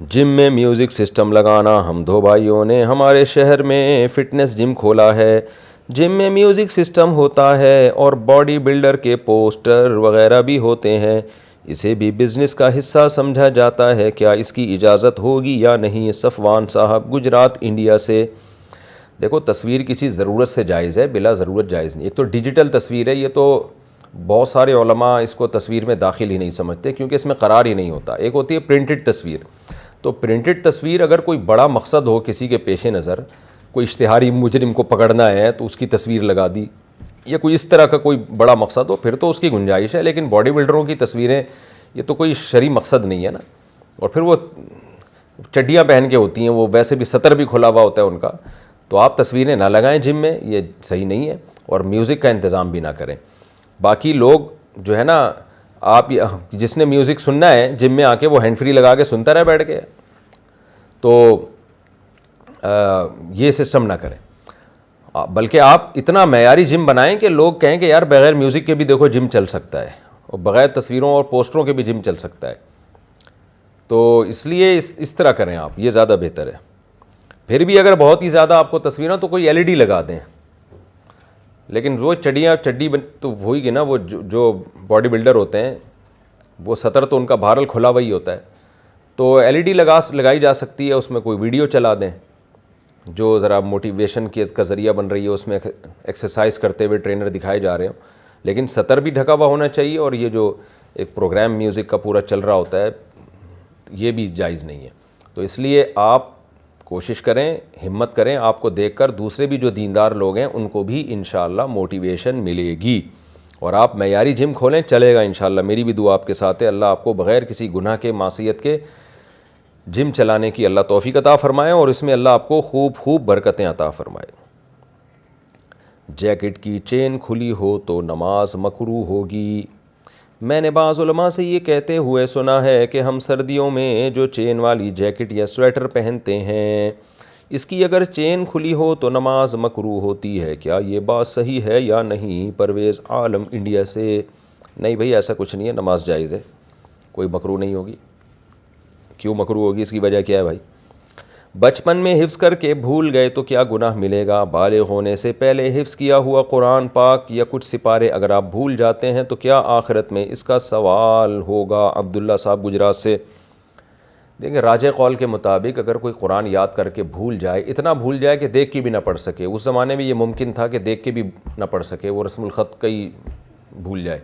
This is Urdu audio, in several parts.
جم میں میوزک سسٹم لگانا. ہم دو بھائیوں نے ہمارے شہر میں فٹنس جم کھولا ہے. جم میں میوزک سسٹم ہوتا ہے اور باڈی بلڈر کے پوسٹر وغیرہ بھی ہوتے ہیں. اسے بھی بزنس کا حصہ سمجھا جاتا ہے. کیا اس کی اجازت ہوگی یا نہیں؟ صفوان صاحب, گجرات, انڈیا سے. دیکھو, تصویر کسی ضرورت سے جائز ہے, بلا ضرورت جائز نہیں. ایک تو ڈیجیٹل تصویر ہے, یہ تو بہت سارے علماء اس کو تصویر میں داخل ہی نہیں سمجھتے کیونکہ اس میں قرار ہی نہیں ہوتا. ایک ہوتی ہے پرنٹڈ تصویر. تو پرنٹڈ تصویر اگر کوئی بڑا مقصد ہو کسی کے پیش نظر, کوئی اشتہاری مجرم کو پکڑنا ہے تو اس کی تصویر لگا دی, یا کوئی اس طرح کا کوئی بڑا مقصد ہو, پھر تو اس کی گنجائش ہے. لیکن باڈی بلڈروں کی تصویریں, یہ تو کوئی شرعی مقصد نہیں ہے نا. اور پھر وہ چڈیاں پہن کے ہوتی ہیں, وہ ویسے بھی سطر بھی کھلا ہوا ہوتا ہے ان کا. تو آپ تصویریں نہ لگائیں جم میں, یہ صحیح نہیں ہے. اور میوزک کا انتظام بھی نہ کریں. باقی لوگ جو ہے نا, آپ جس نے میوزک سننا ہے جم میں آ کے وہ ہینڈ فری لگا کے سنتا رہے بیٹھ کے, تو یہ سسٹم نہ کریں. بلکہ آپ اتنا معیاری جم بنائیں کہ لوگ کہیں کہ یار بغیر میوزک کے بھی دیکھو جم چل سکتا ہے, اور بغیر تصویروں اور پوسٹروں کے بھی جم چل سکتا ہے. تو اس لیے اس طرح کریں آپ, یہ زیادہ بہتر ہے. پھر بھی اگر بہت ہی زیادہ آپ کو تصویریں تو کوئی LED لگا دیں. لیکن وہ چڈی تو ہوئی گی نا, وہ جو باڈی بلڈر ہوتے ہیں وہ سطر تو ان کا بہرحال کھلا ہوا ہی ہوتا ہے. تو LED لگائی جا سکتی ہے, اس میں کوئی ویڈیو چلا دیں جو ذرا موٹیویشن کا ذریعہ بن رہی ہے, اس میں ایکسرسائز کرتے ہوئے ٹرینر دکھائے جا رہے ہوں. لیکن سطر بھی ڈھکا ہوا ہونا چاہیے, اور یہ جو ایک پروگرام میوزک کا پورا چل رہا ہوتا ہے یہ بھی جائز نہیں ہے. تو اس لیے آپ کوشش کریں, ہمت کریں, آپ کو دیکھ کر دوسرے بھی جو دیندار لوگ ہیں ان کو بھی انشاءاللہ موٹیویشن ملے گی. اور آپ معیاری جم کھولیں, چلے گا انشاءاللہ. میری بھی دعا آپ کے ساتھ ہے, اللہ آپ کو بغیر کسی گناہ کے, معصیت کے جم چلانے کی اللہ توفیق عطا فرمائے, اور اس میں اللہ آپ کو خوب برکتیں عطا فرمائے. جیکٹ کی چین کھلی ہو تو نماز مکروہ ہوگی. میں نے بعض علماء سے یہ کہتے ہوئے سنا ہے کہ ہم سردیوں میں جو چین والی جیکٹ یا سویٹر پہنتے ہیں, اس کی اگر چین کھلی ہو تو نماز مکروہ ہوتی ہے. کیا یہ بات صحیح ہے یا نہیں؟ پرویز عالم, انڈیا سے. نہیں بھائی, ایسا کچھ نہیں ہے, نماز جائز ہے, کوئی مکروہ نہیں ہوگی. کیوں مکروہ ہوگی, اس کی وجہ کیا ہے بھائی؟ بچپن میں حفظ کر کے بھول گئے تو کیا گناہ ملے گا؟ بالغ ہونے سے پہلے حفظ کیا ہوا قرآن پاک یا کچھ سپارے اگر آپ بھول جاتے ہیں تو کیا آخرت میں اس کا سوال ہوگا؟ عبداللہ صاحب, گجرات سے. دیکھیں, راجح قول کے مطابق اگر کوئی قرآن یاد کر کے بھول جائے, اتنا بھول جائے کہ دیکھ کے بھی نہ پڑھ سکے, اس زمانے میں یہ ممکن تھا کہ دیکھ کے بھی نہ پڑھ سکے, وہ رسم الخط کا ہی بھول جائے,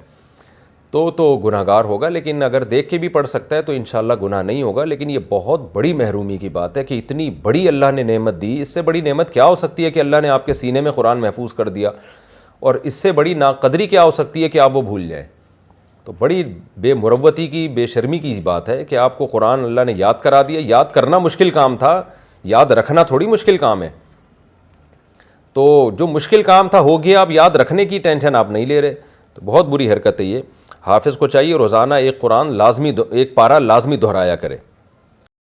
تو گناہ گار ہوگا. لیکن اگر دیکھ کے بھی پڑھ سکتا ہے تو انشاءاللہ گناہ نہیں ہوگا. لیکن یہ بہت بڑی محرومی کی بات ہے کہ اتنی بڑی اللہ نے نعمت دی, اس سے بڑی نعمت کیا ہو سکتی ہے کہ اللہ نے آپ کے سینے میں قرآن محفوظ کر دیا, اور اس سے بڑی ناقدری کیا ہو سکتی ہے کہ آپ وہ بھول جائیں. تو بڑی بے مروتی کی, بے شرمی کی بات ہے کہ آپ کو قرآن اللہ نے یاد کرا دیا. یاد کرنا مشکل کام تھا, یاد رکھنا تھوڑی مشکل کام ہے. تو جو مشکل کام تھا ہو گیا, اب یاد رکھنے کی ٹینشن آپ نہیں لے رہے, تو بہت بری حرکت ہے یہ. حافظ کو چاہیے روزانہ ایک قرآن لازمی, ایک پارہ لازمی دہرایا کرے.